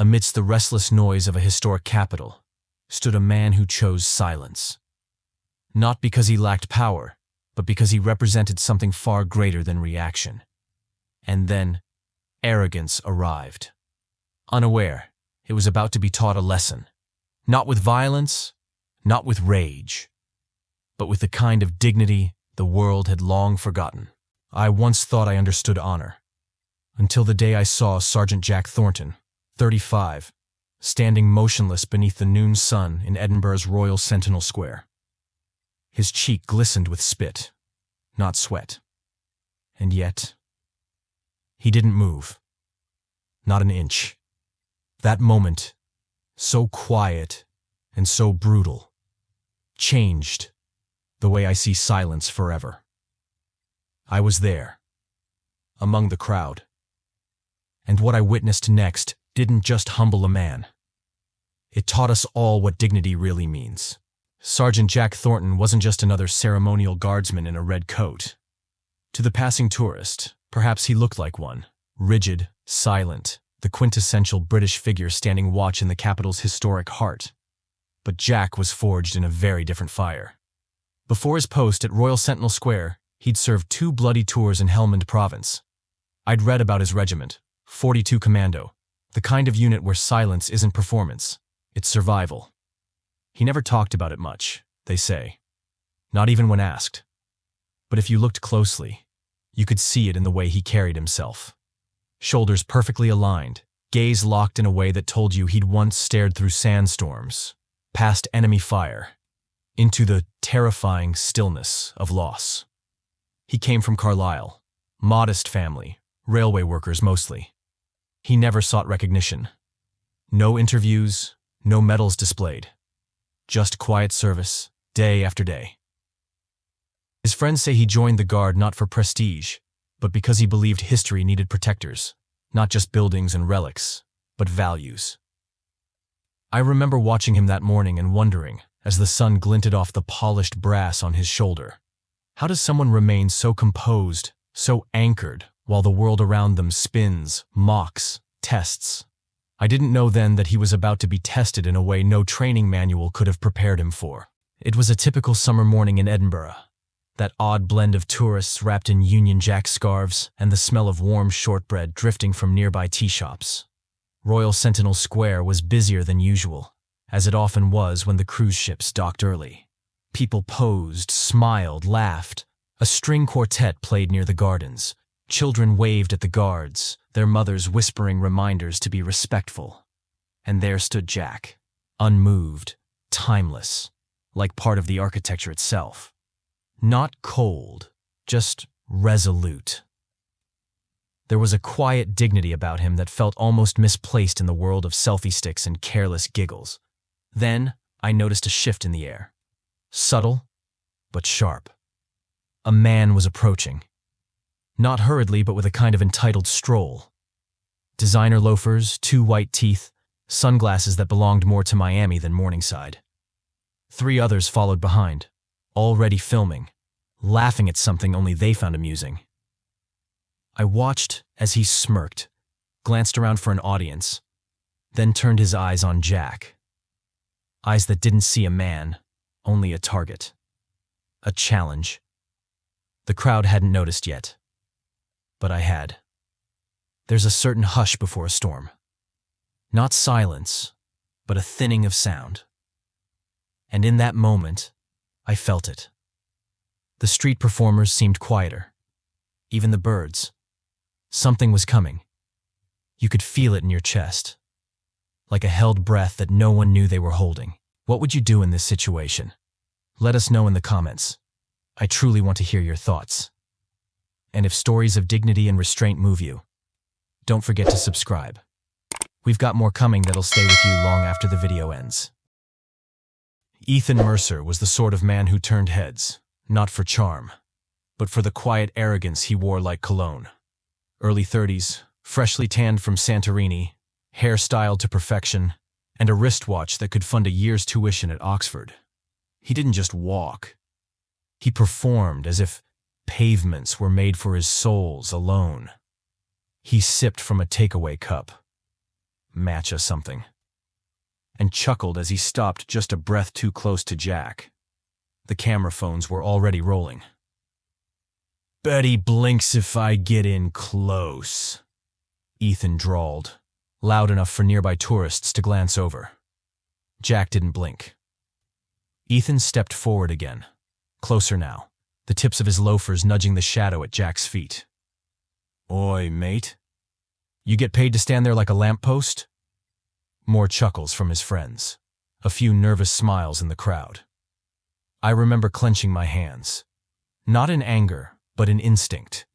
Amidst the restless noise of a historic capital, stood a man who chose silence. Not because he lacked power, but because he represented something far greater than reaction. And then, arrogance arrived. Unaware, it was about to be taught a lesson. Not with violence, not with rage, but with the kind of dignity the world had long forgotten. I once thought I understood honor, until the day I saw Sergeant Jack Thornton, 35, standing motionless beneath the noon sun in Edinburgh's Royal Sentinel Square. His cheek glistened with spit, not sweat. And yet, he didn't move. Not an inch. That moment, so quiet and so brutal, changed the way I see silence forever. I was there, among the crowd. And what I witnessed next didn't just humble a man. It taught us all what dignity really means. Sergeant Jack Thornton wasn't just another ceremonial guardsman in a red coat. To the passing tourist, perhaps he looked like one, rigid, silent, the quintessential British figure standing watch in the capital's historic heart. But Jack was forged in a very different fire. Before his post at Royal Sentinel Square, he'd served 2 bloody tours in Helmand Province. I'd read about his regiment, 42 Commando, the kind of unit where silence isn't performance, it's survival. He never talked about it much, they say, not even when asked. But if you looked closely, you could see it in the way he carried himself. Shoulders perfectly aligned, gaze locked in a way that told you he'd once stared through sandstorms, past enemy fire, into the terrifying stillness of loss. He came from Carlisle, modest family, railway workers mostly. He never sought recognition. No interviews, no medals displayed. Just quiet service, day after day. His friends say he joined the Guard not for prestige, but because he believed history needed protectors, not just buildings and relics, but values. I remember watching him that morning and wondering, as the sun glinted off the polished brass on his shoulder, how does someone remain so composed, so anchored, while the world around them spins, mocks, tests? I didn't know then that he was about to be tested in a way no training manual could have prepared him for. It was a typical summer morning in Edinburgh. That odd blend of tourists wrapped in Union Jack scarves and the smell of warm shortbread drifting from nearby tea shops. Royal Sentinel Square was busier than usual, as it often was when the cruise ships docked early. People posed, smiled, laughed. A string quartet played near the gardens. Children waved at the guards, their mothers whispering reminders to be respectful. And there stood Jack, unmoved, timeless, like part of the architecture itself. Not cold, just resolute. There was a quiet dignity about him that felt almost misplaced in the world of selfie sticks and careless giggles. Then, I noticed a shift in the air. Subtle, but sharp. A man was approaching. Not hurriedly, but with a kind of entitled stroll. Designer loafers, 2 white teeth, sunglasses that belonged more to Miami than Morningside. 3 others followed behind, already filming, laughing at something only they found amusing. I watched as he smirked, glanced around for an audience, then turned his eyes on Jack. Eyes that didn't see a man, only a target. A challenge. The crowd hadn't noticed yet, but I had. There's a certain hush before a storm. Not silence, but a thinning of sound. And in that moment, I felt it. The street performers seemed quieter. Even the birds. Something was coming. You could feel it in your chest. Like a held breath that no one knew they were holding. What would you do in this situation? Let us know in the comments. I truly want to hear your thoughts. And if stories of dignity and restraint move you, don't forget to subscribe. We've got more coming that'll stay with you long after the video ends. Ethan Mercer was the sort of man who turned heads, not for charm, but for the quiet arrogance he wore like cologne. Early 30s, freshly tanned from Santorini, hair styled to perfection, and a wristwatch that could fund a year's tuition at Oxford. He didn't just walk. He performed as if pavements were made for his soles alone. He sipped from a takeaway cup. matcha something, and chuckled as he stopped just a breath too close to Jack. The camera phones were already rolling. "Bet he blinks if I get in close," Ethan drawled, loud enough for nearby tourists to glance over. Jack didn't blink. Ethan stepped forward again, closer now, the tips of his loafers nudging the shadow at Jack's feet. "Oi, mate. You get paid to stand there like a lamppost?" More chuckles from his friends, a few nervous smiles in the crowd. I remember clenching my hands, not in anger, but in instinct.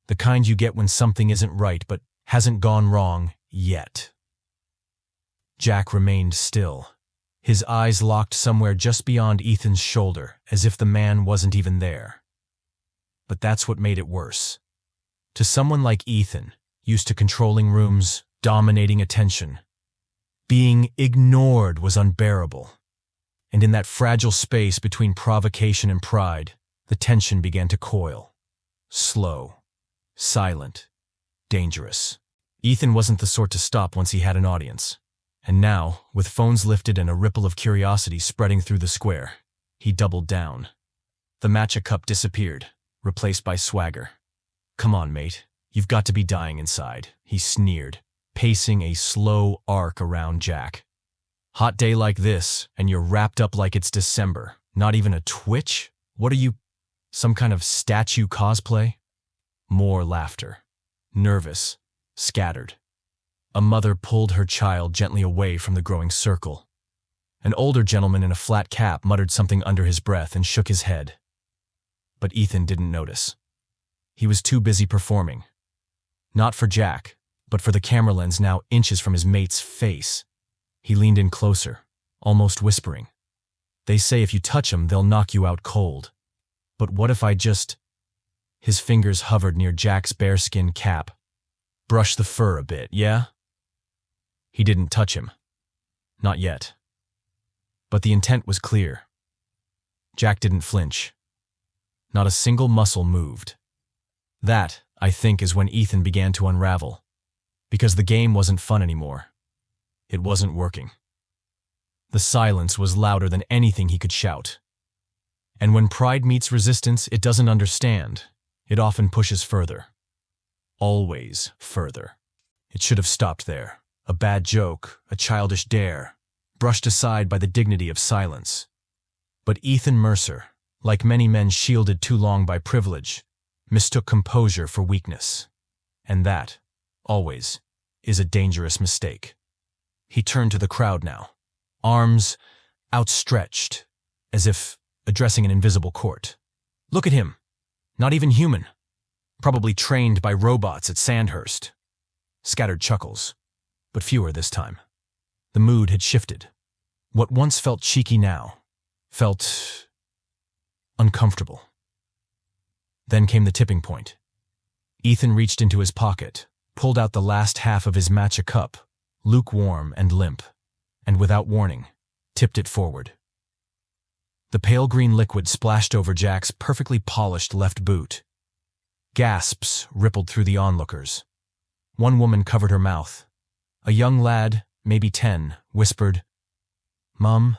The kind you get when something isn't right but hasn't gone wrong yet. Jack remained still, his eyes locked somewhere just beyond Ethan's shoulder, as if the man wasn't even there. But that's what made it worse. To someone like Ethan, used to controlling rooms, dominating attention, being ignored was unbearable. And in that fragile space between provocation and pride, the tension began to coil. Slow, silent, dangerous. Ethan wasn't the sort to stop once he had an audience. And now, with phones lifted and a ripple of curiosity spreading through the square, he doubled down. The matcha cup disappeared, replaced by swagger. "Come on, mate. You've got to be dying inside," he sneered, pacing a slow arc around Jack. "Hot day like this, and you're wrapped up like it's December. Not even a twitch? What are you, some kind of statue cosplay?" More laughter. Nervous, scattered. A mother pulled her child gently away from the growing circle. An older gentleman in a flat cap muttered something under his breath and shook his head. But Ethan didn't notice. He was too busy performing. Not for Jack, but for the camera lens now inches from his mate's face. He leaned in closer, almost whispering. "They say if you touch 'em, they'll knock you out cold. But what if I just—" His fingers hovered near Jack's bearskin cap. "Brush the fur a bit, yeah?" He didn't touch him. Not yet. But the intent was clear. Jack didn't flinch. Not a single muscle moved. That, I think, is when Ethan began to unravel. Because the game wasn't fun anymore. It wasn't working. The silence was louder than anything he could shout. And when pride meets resistance, it doesn't understand. It often pushes further. Always further. It should have stopped there. A bad joke, a childish dare, brushed aside by the dignity of silence. But Ethan Mercer, like many men shielded too long by privilege, mistook composure for weakness. And that, always, is a dangerous mistake. He turned to the crowd now, arms outstretched, as if addressing an invisible court. "Look at him. Not even human. Probably trained by robots at Sandhurst." Scattered chuckles, but fewer this time. The mood had shifted. What once felt cheeky now felt uncomfortable. Then came the tipping point. Ethan reached into his pocket, pulled out the last half of his matcha cup, lukewarm and limp, and without warning, tipped it forward. The pale green liquid splashed over Jack's perfectly polished left boot. Gasps rippled through the onlookers. One woman covered her mouth. A young lad, maybe 10, whispered, "Mum,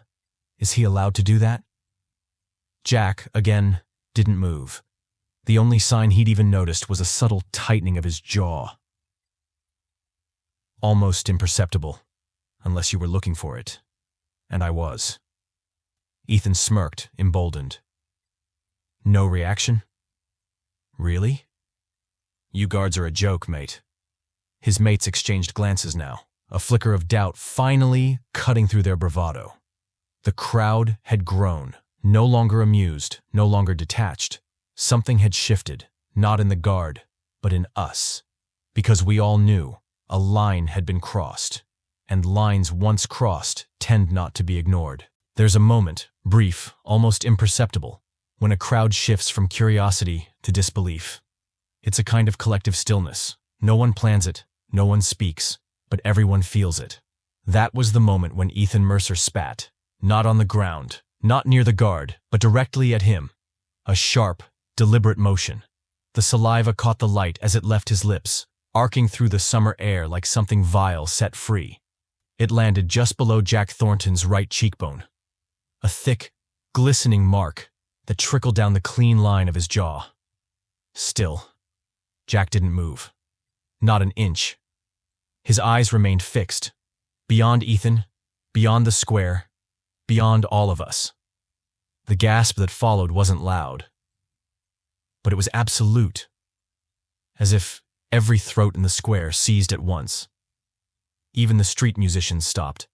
is he allowed to do that?" Jack, again, didn't move. The only sign he'd even noticed was a subtle tightening of his jaw. Almost imperceptible, unless you were looking for it. And I was. Ethan smirked, emboldened. "No reaction?" "Really?" "You guards are a joke, mate." His mates exchanged glances now, a flicker of doubt finally cutting through their bravado. The crowd had grown, no longer amused, no longer detached. Something had shifted, not in the guard, but in us. Because we all knew a line had been crossed, and lines once crossed tend not to be ignored. There's a moment, brief, almost imperceptible, when a crowd shifts from curiosity to disbelief. It's a kind of collective stillness. No one plans it, no one speaks, but everyone feels it. That was the moment when Ethan Mercer spat, not on the ground, not near the guard, but directly at him. A sharp, deliberate motion. The saliva caught the light as it left his lips, arcing through the summer air like something vile set free. It landed just below Jack Thornton's right cheekbone, a thick, glistening mark that trickled down the clean line of his jaw. Still, Jack didn't move. Not an inch. His eyes remained fixed, beyond Ethan, beyond the square, beyond all of us. The gasp that followed wasn't loud, but it was absolute, as if every throat in the square seized at once. Even the street musicians stopped.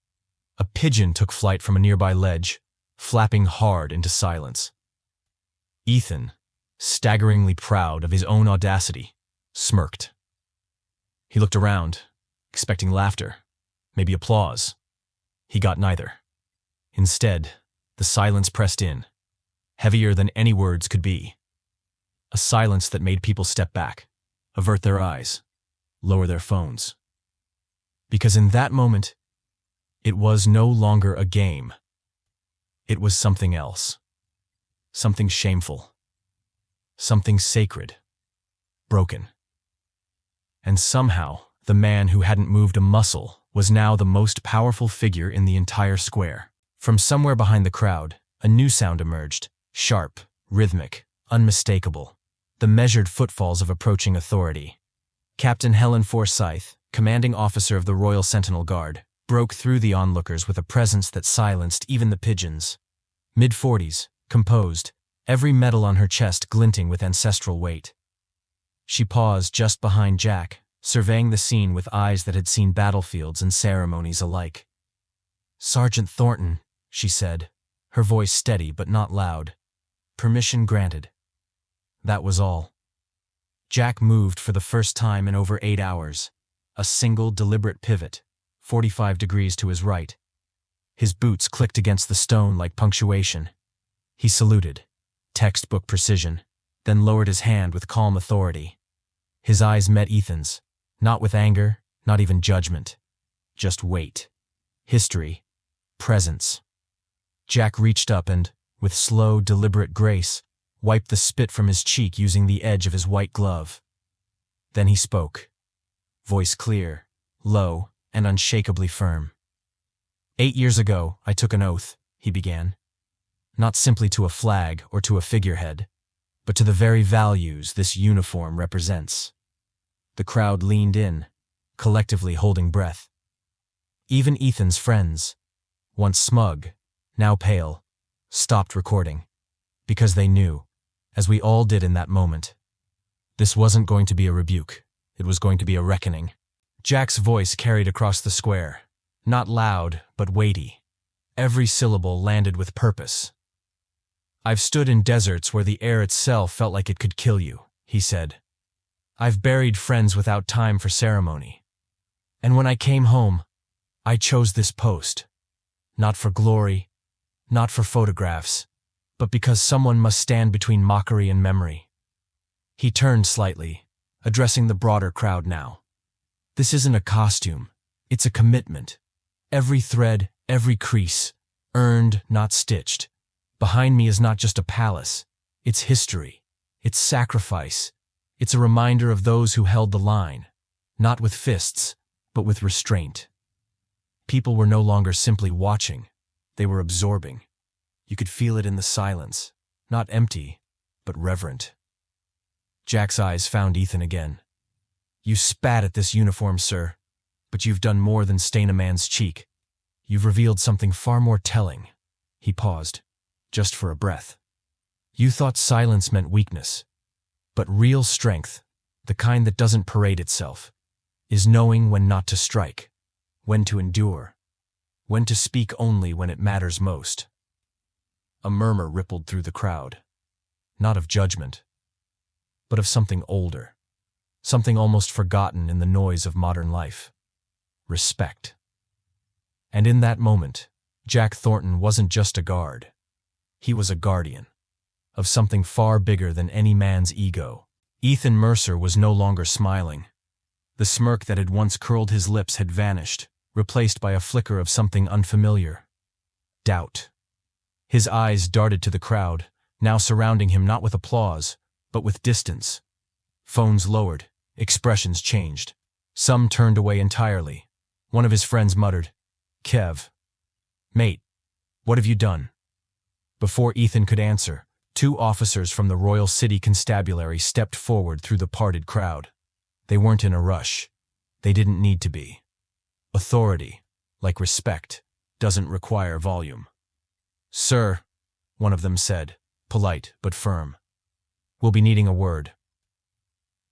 A pigeon took flight from a nearby ledge, flapping hard into silence. Ethan, staggeringly proud of his own audacity, smirked. He looked around, expecting laughter, maybe applause. He got neither. Instead, the silence pressed in, heavier than any words could be. A silence that made people step back, avert their eyes, lower their phones. Because in that moment, it was no longer a game. It was something else. Something shameful. Something sacred. Broken. And somehow, the man who hadn't moved a muscle was now the most powerful figure in the entire square. From somewhere behind the crowd, a new sound emerged, sharp, rhythmic, unmistakable. The measured footfalls of approaching authority. Captain Helen Forsyth, commanding officer of the Royal Sentinel Guard, broke through the onlookers with a presence that silenced even the pigeons. Mid-40s, composed, every metal on her chest glinting with ancestral weight. She paused just behind Jack, surveying the scene with eyes that had seen battlefields and ceremonies alike. "Sergeant Thornton," she said, her voice steady but not loud. "Permission granted." That was all. Jack moved for the first time in over 8 hours. A single deliberate pivot, 45 degrees to his right. His boots clicked against the stone like punctuation. He saluted, textbook precision, then lowered his hand with calm authority. His eyes met Ethan's, not with anger, not even judgment. Just weight. History. Presence. Jack reached up and, with slow, deliberate grace, wiped the spit from his cheek using the edge of his white glove. Then he spoke. Voice clear, low, and unshakably firm. 8 years ago, I took an oath, he began. Not simply to a flag or to a figurehead, but to the very values this uniform represents. The crowd leaned in, collectively holding breath. Even Ethan's friends, once smug, now pale, stopped recording, because they knew, as we all did in that moment, this wasn't going to be a rebuke. It was going to be a reckoning. Jack's voice carried across the square, not loud, but weighty. Every syllable landed with purpose. "I've stood in deserts where the air itself felt like it could kill you," he said. "I've buried friends without time for ceremony. And when I came home, I chose this post. Not for glory, not for photographs, but because someone must stand between mockery and memory." He turned slightly, addressing the broader crowd now. "This isn't a costume. It's a commitment. Every thread, every crease, earned, not stitched. Behind me is not just a palace. It's history. It's sacrifice. It's a reminder of those who held the line, not with fists, but with restraint." People were no longer simply watching. They were absorbing. You could feel it in the silence, not empty, but reverent. Jack's eyes found Ethan again. "You spat at this uniform, sir, but you've done more than stain a man's cheek. You've revealed something far more telling." He paused, just for a breath. "You thought silence meant weakness, but real strength, the kind that doesn't parade itself, is knowing when not to strike, when to endure, when to speak only when it matters most." A murmur rippled through the crowd, not of judgment, but of something older, something almost forgotten in the noise of modern life. Respect. And in that moment, Jack Thornton wasn't just a guard. He was a guardian of something far bigger than any man's ego. Ethan Mercer was no longer smiling. The smirk that had once curled his lips had vanished, replaced by a flicker of something unfamiliar. Doubt. His eyes darted to the crowd, now surrounding him not with applause, but with distance. Phones lowered, Expressions changed. Some turned away entirely. One of his friends muttered, "Kev, mate, what have you done?" Before Ethan could answer, two officers from the Royal City Constabulary stepped forward through the parted crowd. They weren't in a rush. They didn't need to be. Authority, like respect, doesn't require volume. "Sir," one of them said, polite but firm, "we'll be needing a word."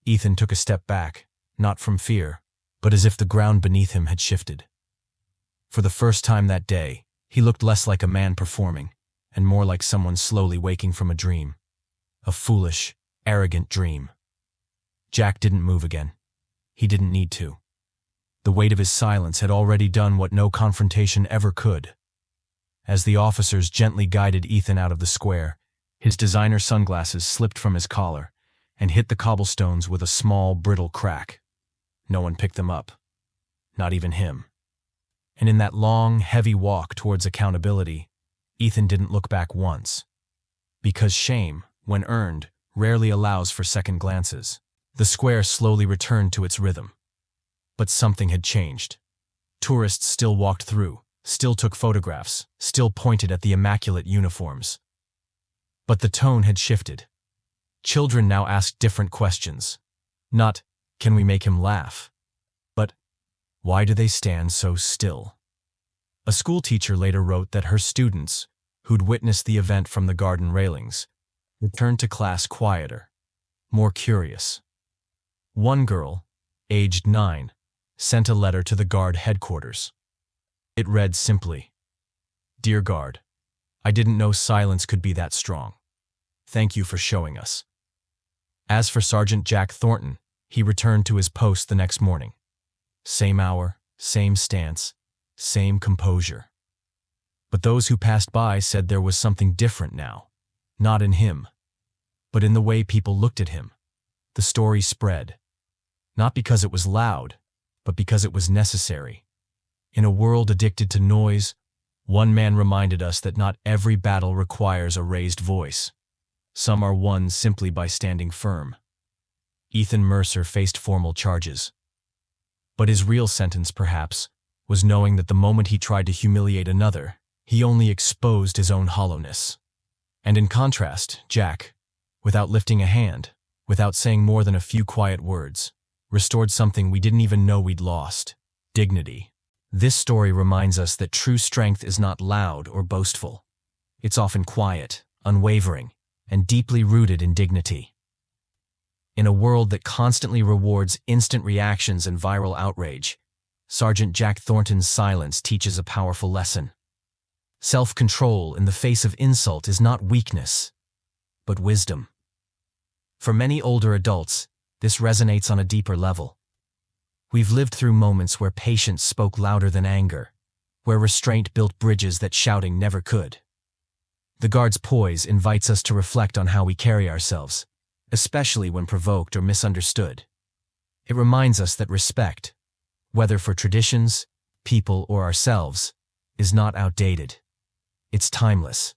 Ethan took a step back, not from fear, but as if the ground beneath him had shifted. For the first time that day, he looked less like a man performing, and more like someone slowly waking from a dream. A foolish, arrogant dream. Jack didn't move again. He didn't need to. The weight of his silence had already done what no confrontation ever could. As the officers gently guided Ethan out of the square, his designer sunglasses slipped from his collar and hit the cobblestones with a small, brittle crack. No one picked them up. Not even him. And in that long, heavy walk towards accountability, Ethan didn't look back once. Because shame, when earned, rarely allows for second glances. The square slowly returned to its rhythm. But something had changed. Tourists still walked through, still took photographs, still pointed at the immaculate uniforms. But the tone had shifted. Children now asked different questions. Not, "Can we make him laugh?" but, "Why do they stand so still?" A schoolteacher later wrote that her students, who'd witnessed the event from the garden railings, returned to class quieter, more curious. One girl, aged 9, sent a letter to the guard headquarters. It read simply, "Dear Guard, I didn't know silence could be that strong. Thank you for showing us." As for Sergeant Jack Thornton, he returned to his post the next morning. Same hour, same stance, same composure. But those who passed by said there was something different now, not in him, but in the way people looked at him. The story spread, not because it was loud, but because it was necessary. In a world addicted to noise, one man reminded us that not every battle requires a raised voice. Some are won simply by standing firm. Ethan Mercer faced formal charges. But his real sentence, perhaps, was knowing that the moment he tried to humiliate another, he only exposed his own hollowness. And in contrast, Jack, without lifting a hand, without saying more than a few quiet words, restored something we didn't even know we'd lost: dignity. This story reminds us that true strength is not loud or boastful. It's often quiet, unwavering, and deeply rooted in dignity. In a world that constantly rewards instant reactions and viral outrage, Sergeant Jack Thornton's silence teaches a powerful lesson. Self-control in the face of insult is not weakness, but wisdom. For many older adults, this resonates on a deeper level. We've lived through moments where patience spoke louder than anger, where restraint built bridges that shouting never could. The guard's poise invites us to reflect on how we carry ourselves, especially when provoked or misunderstood. It reminds us that respect, whether for traditions, people, or ourselves, is not outdated. It's timeless.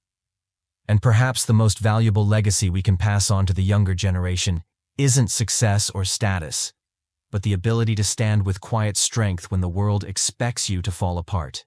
And perhaps the most valuable legacy we can pass on to the younger generation isn't success or status, but the ability to stand with quiet strength when the world expects you to fall apart.